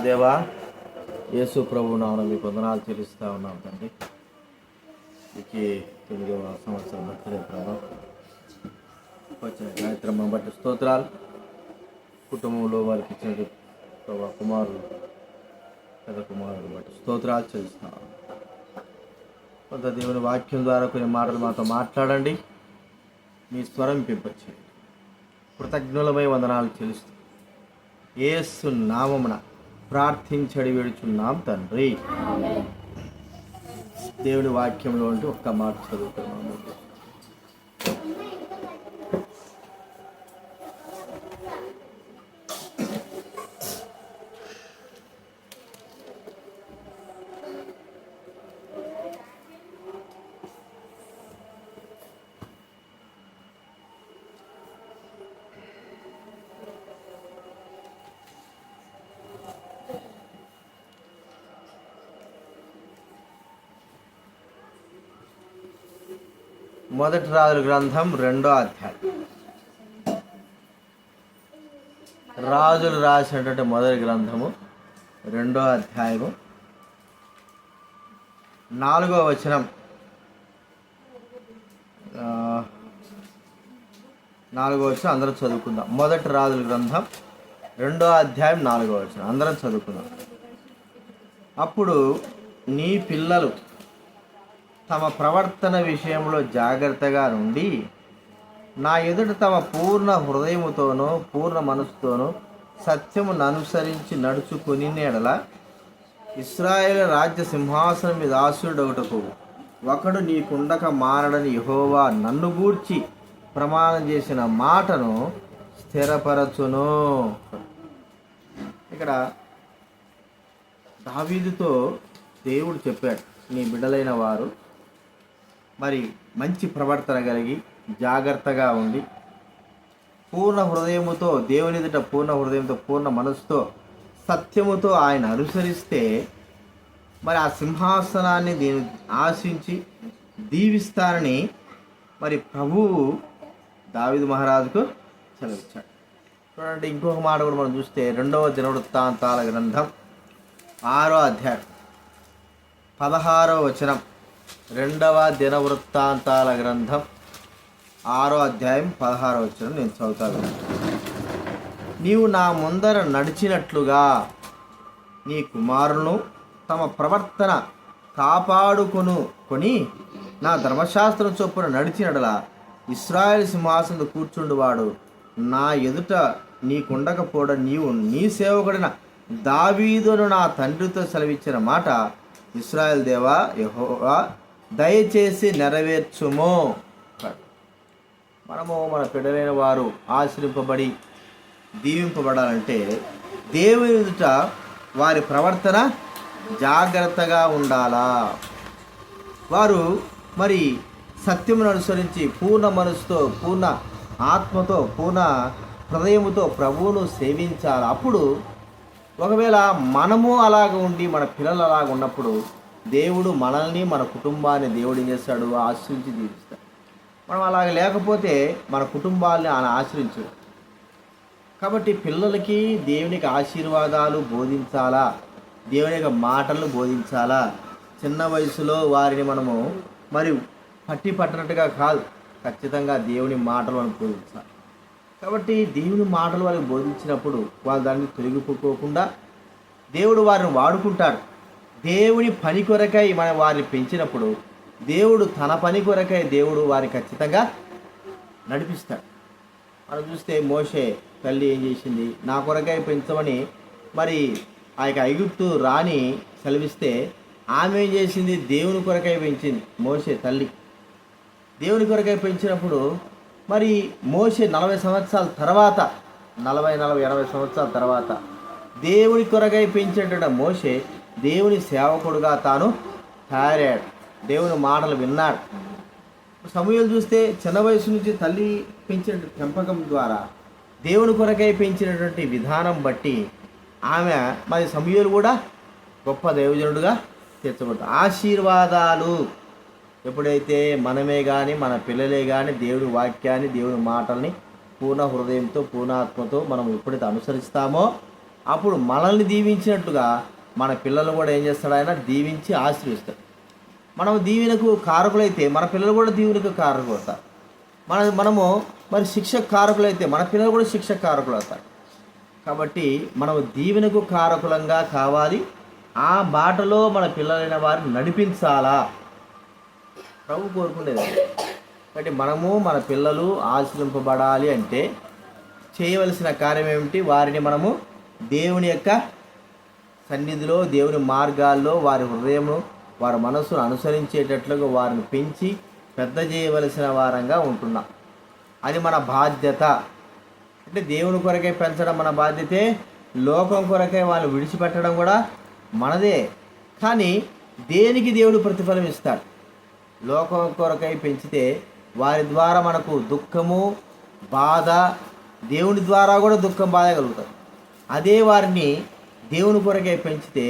దేవా, యేసు ప్రభు నామమున మీకు వందనాలు చెల్లిస్తూ ఉన్నాం తండ్రి. మీకు 9వ సంవత్సరం బర్త్డే ప్రభావం వచ్చిన కార్యక్రమం బట్టి స్తోత్రాలు. కుటుంబంలో వారికి ఇచ్చిన ప్రభా కుమారుడు పెద్ద కుమారుడు బట్టి స్తోత్రాలు చెల్లిస్తాం. కొంత దేవుని వాక్యం ద్వారా కొన్ని మాటలు మాతో మాట్లాడండి. మీ స్వరం పెంపొచ్చేయండి. కృతజ్ఞులమై వందనాలు చెల్లిస్తూ యేసు నామమున ప్రార్థించడి వేడుచున్నాం తండ్రి. దేవుని వాక్యంలో ఉంటే ఒక్క మాట చదువుతున్నాము. మొదటి రాజుల గ్రంథం 2వ అధ్యాయం. రాజులు రాసినటువంటి మొదటి గ్రంథము 2వ అధ్యాయము 4వ వచనం. 4వ వచనం అందరం చదువుకుందాం. మొదటి రాజుల గ్రంథం 2వ అధ్యాయం 4వ వచనం అందరం చదువుకుందాం. అప్పుడు నీ పిల్లలు తమ ప్రవర్తన విషయంలో జాగ్రత్తగా నుండి నా ఎదుట తమ పూర్ణ హృదయముతోనూ పూర్ణ మనసుతోనూ సత్యమును అనుసరించి నడుచుకుని ఎడల ఇశ్రాయేలు రాజ్య సింహాసనం మీద ఆసీనుడొకటకు ఒకడు నీకుండక మారడని యెహోవా నన్ను గూర్చి ప్రమాణం చేసిన మాటను స్థిరపరచును. ఇక్కడ దావీదుతో దేవుడు చెప్పాడు, నీ బిడ్డలైన వారు మరి మంచి ప్రవర్తన కలిగి జాగ్రత్తగా ఉండి పూర్ణ హృదయముతో దేవుని ఎదుట పూర్ణ హృదయంతో పూర్ణ మనసుతో సత్యముతో ఆయన అనుసరిస్తే మరి ఆ సింహాసనాన్ని దీన్ని ఆశించి దీవిస్తానని మరి ప్రభువు దావీదు మహారాజుకు సెలవిచ్చాడు. చూడండి, ఇంకొక మాట కూడా మనం చూస్తే 2వ దినవృత్తాంతాల గ్రంథం 6వ అధ్యాయం 16వ వచనం. 2వ దినవృత్తాంతాల గ్రంథం 6వ అధ్యాయం 16వ వచనం నేను చదువుతాను. నీవు నా ముందర నడిచినట్లుగా నీ కుమారులను తమ ప్రవర్తన కాపాడుకొని నా ధర్మశాస్త్రం చొప్పున నడిచినడలా ఇశ్రాయేలు సింహాసనం కూర్చుండువాడు నా ఎదుట నీకుండకపోవడం నీవు నీ సేవకుడైన దావీదును నా తండ్రితో సెలవిచ్చిన మాట ఇశ్రాయేలు దేవా యెహోవా దయచేసి నెరవేర్చుము. మనము మన పిల్లలైన వారు ఆశ్రయింపబడి దీవింపబడాలంటే దేవుని ఎదుట వారి ప్రవర్తన జాగ్రత్తగా ఉండాలా. వారు మరి సత్యమును అనుసరించి పూర్ణ మనసుతో పూర్ణ ఆత్మతో పూర్ణ హృదయముతో ప్రభువును సేవించాలి. అప్పుడు ఒకవేళ మనము అలాగ ఉండి మన పిల్లలు అలాగ ఉన్నప్పుడు దేవుడు మనల్ని మన కుటుంబాన్ని దేవుడు ఏం చేస్తాడు, ఆశ్రయించి దీవిస్తాడు. మనం అలాగ లేకపోతే మన కుటుంబాలని ఆయన ఆశ్రయించడు. కాబట్టి పిల్లలకి దేవునికి ఆశీర్వాదాలు బోధించాలా, దేవుని యొక్క మాటలను బోధించాలా. చిన్న వయసులో వారిని మనము మరి పట్టినట్టుగా కాదు, ఖచ్చితంగా దేవుని మాటలు మనం బోధించాలి. కాబట్టి దేవుని మాటలు వారికి బోధించినప్పుడు వాళ్ళు దాన్ని తొలగిపోకుండా దేవుడు వారిని వాడుకుంటాడు. దేవుని పని కొరకై మనం వారిని పెంచినప్పుడు దేవుడు తన పని కొరకై దేవుడు వారిని ఖచ్చితంగా నడిపిస్తాడు. మనం చూస్తే మోషే తల్లి ఏం చేసింది, నా కొరకై పెంచమని మరి ఆ యొక్క ఐగుప్తు రాణి సెలవిస్తే ఆమె ఏం చేసింది, దేవుని కొరకై పెంచింది. మోషే తల్లి దేవుని కొరకై పెంచినప్పుడు మరి మోషే 40 సంవత్సరాల తర్వాత 80 సంవత్సరాల తర్వాత దేవుని కొరకై పెంచేట మోషే దేవుని సేవకుడుగా తాను తయారయ్యాడు. దేవుని మాటలు విన్నాడు. సమూయేలు చూస్తే చిన్న వయసు నుంచి తల్లి పెంచిన పెంపకం ద్వారా దేవుని కొరకై పెంచినటువంటి విధానం బట్టి ఆమె మరి సమూయేలు కూడా గొప్ప దైవజనుడుగా తీర్చబడ్డాడు. ఆశీర్వాదాలు ఎప్పుడైతే మనమే కానీ మన పిల్లలే కానీ దేవుని వాక్యాన్ని దేవుని మాటల్ని పూర్ణ హృదయంతో పూర్ణాత్మతో మనం ఎప్పుడైతే అనుసరిస్తామో అప్పుడు మనల్ని దీవించినట్టుగా మన పిల్లలు కూడా ఏం చేస్తాడు? ఆయన దీవించి ఆశీర్వదిస్తాడు. మనం దీవెనకు కారకులైతే మన పిల్లలు కూడా దీవెనకు కారకులు అవుతారు. మనము మరి శిక్షకు కారకులైతే మన పిల్లలు కూడా శిక్షకు కారకులు అవుతారు. కాబట్టి మనం దీవెనకు కారకులంగా కావాలి. ఆ బాటలో మన పిల్లలైన వారిని నడిపించాలా ప్రభు కోరుకునేది. కాబట్టి మనము మన పిల్లలు ఆశీర్వింపబడాలి అంటే చేయవలసిన కార్యం ఏమిటి? వారిని మనము దేవుని యొక్క సన్నిధిలో, దేవుని మార్గాల్లో వారి హృదయము, వారి మనస్సును అనుసరించేటట్లుగా వారిని పెంచి పెద్ద చేయవలసిన వారంగా ఉంటున్నాం. అది మన బాధ్యత. అంటే దేవుని కొరకే పెంచడం మన బాధ్యతే, లోకం కొరకే వాళ్ళు విడిచిపెట్టడం కూడా మనదే. కానీ దేనికి దేవుడు ప్రతిఫలం ఇస్తాడు? లోకం కొరకై పెంచితే వారి ద్వారా మనకు దుఃఖము, బాధ, దేవుని ద్వారా కూడా దుఃఖం, బాధ కలుగుతుంది. అదే వారిని దేవుని కొరకై పెంచితే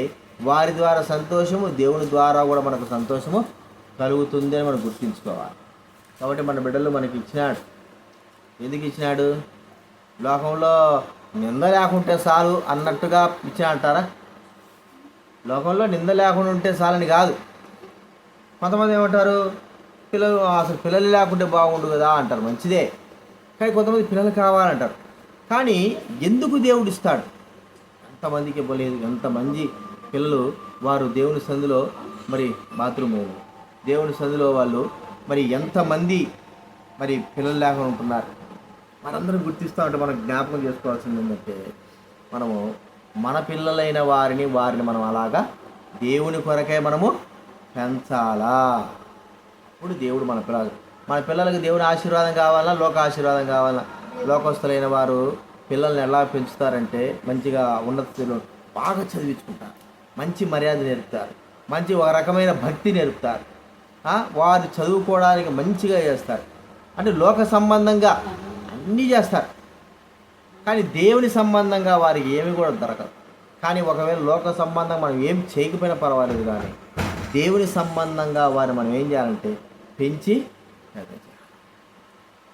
వారి ద్వారా సంతోషము, దేవుని ద్వారా కూడా మనకు సంతోషము కలుగుతుంది అని మనం గుర్తుంచుకోవాలి. కాబట్టి మన బిడ్డలు మనకి ఇచ్చినాడు. ఎందుకు ఇచ్చినాడు? లోకంలో నింద లేకుంటే చాలు అన్నట్టుగా ఇచ్చినా అంటారా? లోకంలో నింద లేకుండా ఉంటే చాలని కాదు. కొంతమంది ఏమంటారు? అసలు పిల్లలు లేకుంటే బాగుండు కదా అంటారు. మంచిదే, కానీ కొంతమంది పిల్లలు కావాలంటారు. కానీ ఎందుకు దేవుడు ఇస్తాడు? ఎంతమందికి ఇవ్వలేదు? ఎంతమంది పిల్లలు వారు దేవుని సందులో మరి బాత్రూమ్ దేవుని సందులో వాళ్ళు మరి ఎంతమంది మరి పిల్లలు లేకుండా ఉంటున్నారు. మనందరం గుర్తిస్తూ ఉంటే మనం జ్ఞాపకం చేసుకోవాల్సింది ఏంటంటే, మనము మన పిల్లలైన వారిని మనం అలాగా దేవుని కొరకే మనము పెంచాలా. ఇప్పుడు దేవుడు మన పిల్లలకు దేవుని ఆశీర్వాదం కావాలన్నా, లోక ఆశీర్వాదం కావాలన్నా, లోకస్తులైన వారు పిల్లల్ని ఎలా పెంచుతారంటే మంచిగా ఉన్నత స్థితిలో బాగా చదివించుకుంటారు, మంచి మర్యాద నేర్పుతారు, మంచి ఒక రకమైన భక్తి నేర్పుతారు. వారు చదువుకోవడానికి మంచిగా చేస్తారు. అంటే లోక సంబంధంగా అన్నీ చేస్తారు, కానీ దేవుని సంబంధంగా వారికి ఏమి కూడా దొరకదు. కానీ ఒకవేళ లోక సంబంధం మనం ఏం చేయకపోయినా పర్వాలేదు, కానీ దేవుని సంబంధంగా వారిని మనం ఏం చేయాలంటే పెంచి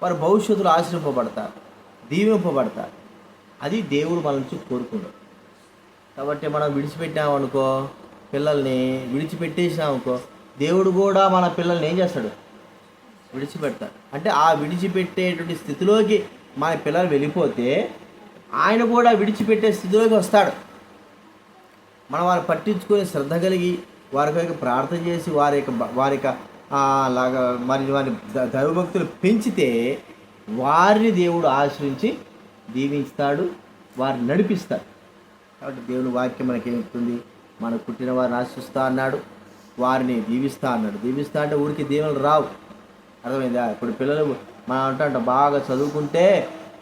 వారు భవిష్యత్తులో ఆశ్రయింపబడతారు, దీవింపబడతారు. అది దేవుడు మన నుంచి కోరుకున్నాడు. కాబట్టి మనం విడిచిపెట్టామనుకో, పిల్లల్ని విడిచిపెట్టేసామనుకో, దేవుడు కూడా మన పిల్లల్ని ఏం చేస్తాడు? విడిచిపెడతాడు. అంటే ఆ విడిచిపెట్టేటువంటి స్థితిలోకి మన పిల్లలు వెళ్ళిపోతే ఆయన కూడా విడిచిపెట్టే స్థితిలోకి వస్తాడు. మనం వారిని పట్టించుకొని శ్రద్ధ కలిగి వారికి ప్రార్థన చేసి వారి లాగా వారి దైవభక్తులు పెంచితే వారిని దేవుడు ఆశ్రయించి దీవిస్తాడు, వారిని నడిపిస్తాడు. కాబట్టి దేవుని వాక్యం మనకి ఏమిస్తుంది? మనకు పుట్టిన వారిని ఆశిస్తా అన్నాడు, వారిని దీవిస్తా అన్నాడు. దీవిస్తా అంటే ఊరికి దీవెనలు రావు. అర్థమైందా? ఇప్పుడు పిల్లలు మనం అంటాం బాగా చదువుకుంటే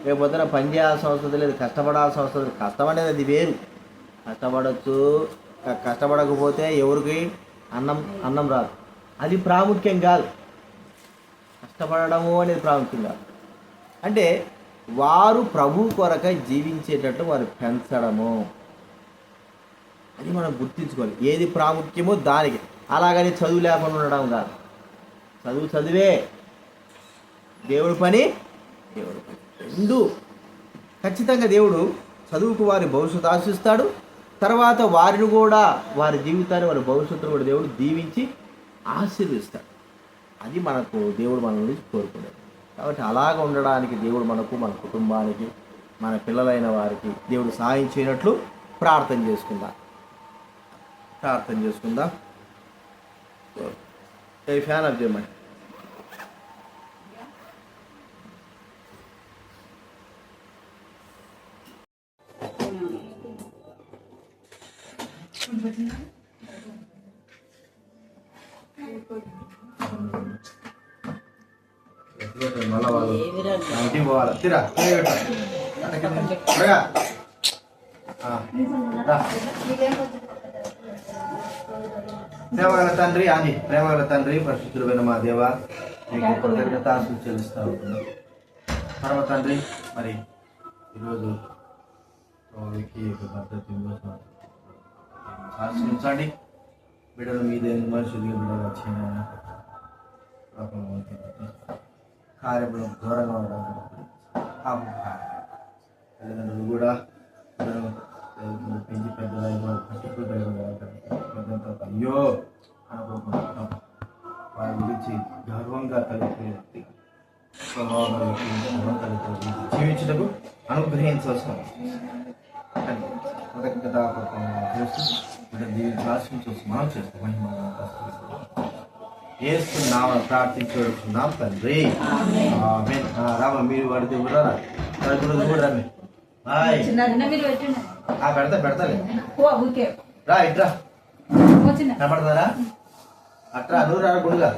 రేపొద్దున పని చేయాల్సిన అవసరం లేదు, కష్టపడాల్సిన అవసరం లేదు. కష్టం అనేది అది వేరు. కష్టపడవచ్చు, కష్టపడకపోతే ఎవరికి అన్నం రాదు. అది ప్రాముఖ్యం కాదు. కష్టపడము అనేది ప్రాముఖ్యం కాదు. అంటే వారు ప్రభు కొరకై జీవించేటట్టు వారు పెంచడము, అది మనం గుర్తించుకోవాలి. ఏది ప్రాముఖ్యమో దానికి. అలాగని చదువు లేకుండా ఉండడం కాదు. చదువే, దేవుడి పని రెండు. ఖచ్చితంగా దేవుడు చదువుకు వారి భవిష్యత్తు ఆశిస్తాడు. తర్వాత వారిని కూడా, వారి జీవితాన్ని, వారి భవిష్యత్తును కూడా దేవుడు దీవించి ఆశీర్వదిస్తాడు. అది మనకు దేవుడు మన నుంచి కోరుకునేది. కాబట్టి అలాగ ఉండడానికి దేవుడు మనకు, మన కుటుంబానికి, మన పిల్లలైన వారికి దేవుడు సహాయం చేయనట్లు ప్రార్థన చేసుకుందాం. ఫ్యాన్ ఆఫ్ చేయమని. మళ్ళా వాళ్ళు ఇంటికి పోవాలి. తిరా ప్రేమగల తండ్రి, ప్రేమగల తండ్రి, పరిశుద్ధుడైన మా దేవ, మీకు కృతజ్ఞతాస్తులు చెల్లిస్తూ ఉంటున్నాం. పరమ తండ్రి, మరి ఈరోజు భద్రత ఆశ్రయించండి. బిడ్డలు మీదే మనుషులు బిడ్డలు వచ్చిన కార్యములు దూరంగా ఉండడం తల్లిదండ్రులు కూడా పెంచి పెద్దదైనా అయ్యో అనుకుంటున్నాం. వారి గురించి గర్వంగా కలిగే జీవించటకు అనుగ్రహించవలసిన మనం చేస్తాం. ఏస్తున్నాం ప్రార్థించుకుంటున్నాం తండ్రి. రామ మీరు వాడితే కూడా చూడండి. పెడతాలే రా ఇట్రా కనపడతారా అట్రా నువ్వు రా గుడిగా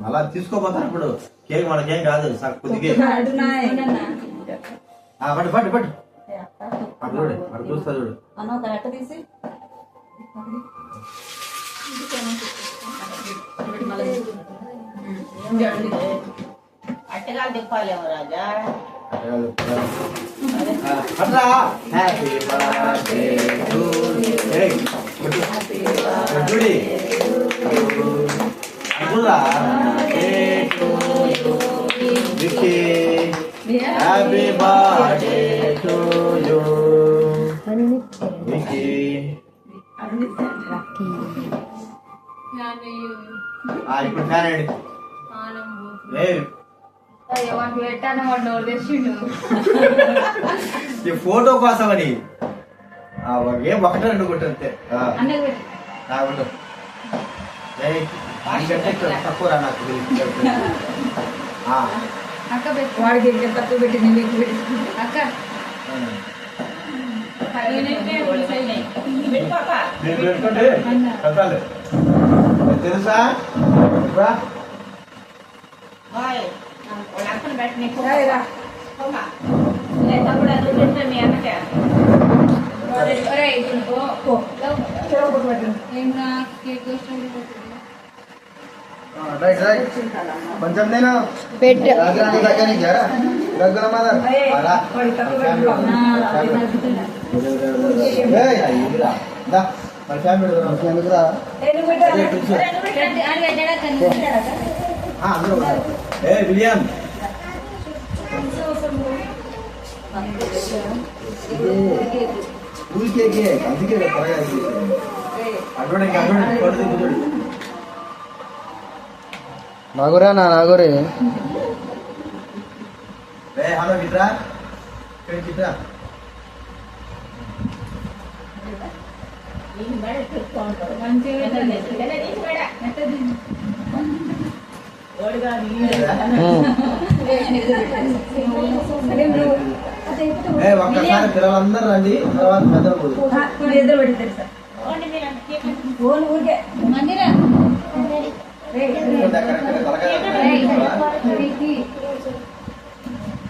అలా తీసుకోపోతాను. ఇప్పుడు కేక్ మనకేం కాదు కొద్దిగా పట్టు పట్టు పట్టు అటు చూడు అటు చూస్తా చూడు. అట్టగాలు తిప్పాలేమో రాజా. అట్లా హ్యాపీ బర్త్డే టు చూడి happy birthday to you Vicky. ఇప్పుడు ఫ్యాన్ అండి ఈ ఫోటో కోసం అని ఏం ఒకటే రెండు కొట్టే తక్కువ రా నాకు వాడికి తక్కువ పెట్టి నేను ఎక్కువ పెట్టి అక్క తెలుసా కొంచెం నేను విలియం అందుకే నాగురా నాగురే హలో గిట్రా గిట్రా ఒక్కసారి పిల్లలందరూ రండి తర్వాత పెద్దలు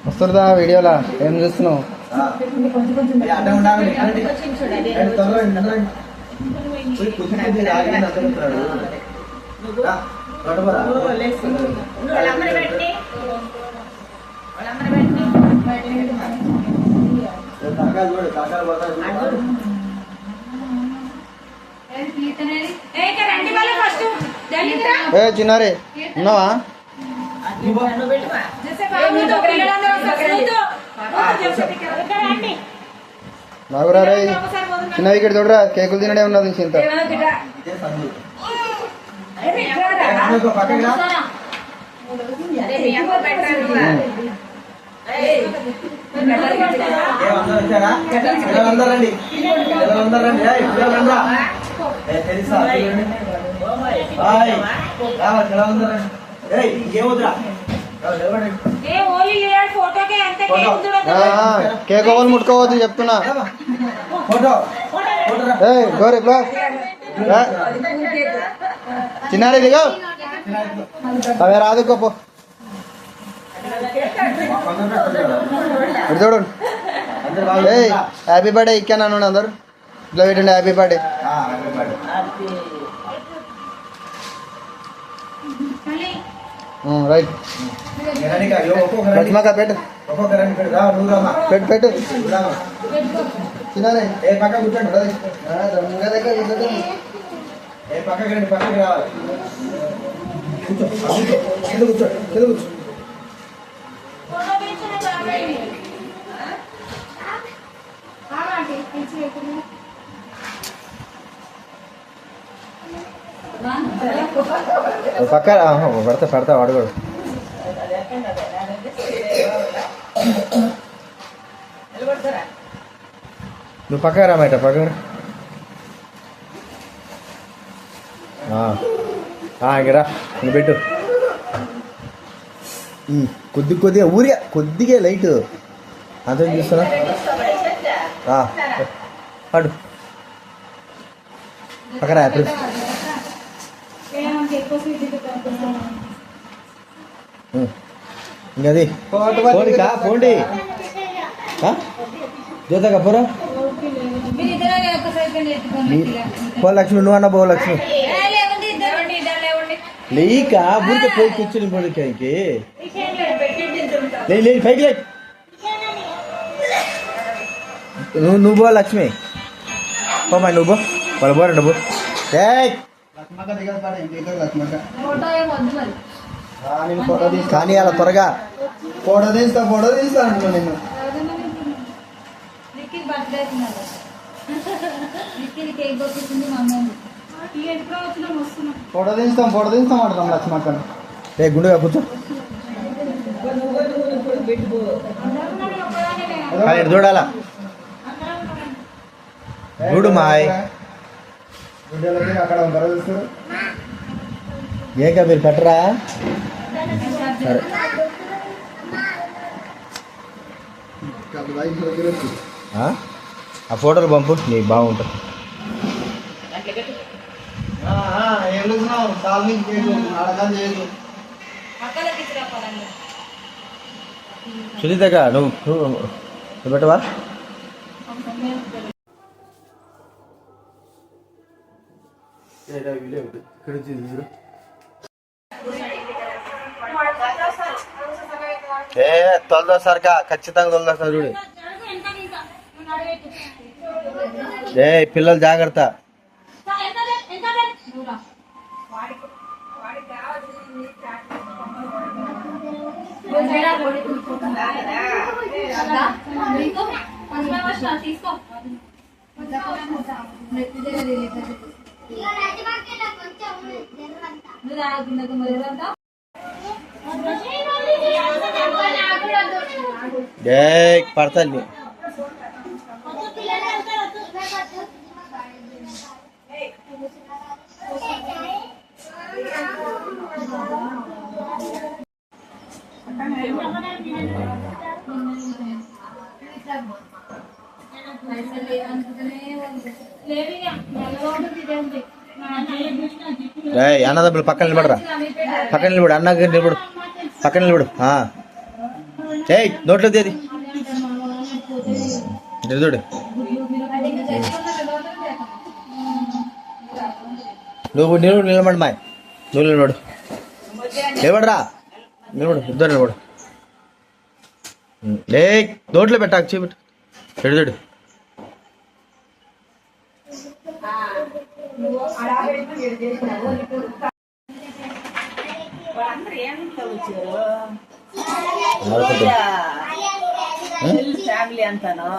వస్తుందా వీడియోలా ఏం చూస్తున్నావు? ఏ చిన్నారే ఉన్నావా? నాగురా రే చిన్న ఇక్కడ చూడరా కేకులు తినడే ఉన్నది చింత. కేక్ ఓవల్ ముట్టుకోవద్దు చెప్తున్నా. గౌరీ చిన్నారే దిగా అవే రాదుకోపో చూడు. హ్యాపీ బర్త్డే ఇక్కాను అందరు ఇట్లా పెట్టండి. Happy birthday. రైట్ లక్ష్మక్క పెట్టు పెట్టు పెట్టు చిన్నారే పక్క కూర్చోండి పక్కకి రండి పక్కకి రావాలి. కూర్చో కూర్చో కూర్చో పక్క పడతా పడతా వాడు కూడా నువ్వు పక్క రామాయట పక్క ఇంకరా నువ్వు పెట్టు కొద్దిగా ఊరిగా కొద్దిగా లైట్ అంత చూస్తున్నా పడు పక్కరా ఇప్పుడు ఇంకది పోండికా పోండి జ్యోతగా పోరా పో లక్ష్మి నువ్వు అన్న పో లక్ష్మి లేక ఊరికే పోయి కూర్చుని పోడికాయకి లేదు పైకి లే నువ్వు పో లక్ష్మి పోమా నువ్వు వాళ్ళు పోరండి పో కానీ అలా త్వరగా ఫోటో తీస్తా అంటున్నా నేను ఫోటో తీస్తాం అంటున్నాం లక్ష్మక్క గుండుగా కూర్చో చూడాలా చూడు మాయ్ అక్కడ ఉంటారా చూస్తారు ఏక మీరు కట్టరా సరే ఆ ఫోటోలు పంపు నీకు బాగుంటుంది సునీతగా నువ్వు పెట్టవా తొలదోసారిగా ఖచ్చితంగా తొలదోస్తారు చూడు పిల్లలు జాగ్రత్త పడతాను అన్నదమ్ములు పక్కన నిలబడరా పక్కన నిలబడు అన్నగా నిలబడు పక్కన నిలబడు నోట్లో తేది చూడు నువ్వు నిలబడి మాయ్ నువ్వు నిలబడరా ఇద్దరు నిలబడు నోట్లో పెట్టాకు చూపెట్టు చూడు ఫ్యామిలీ అంతాను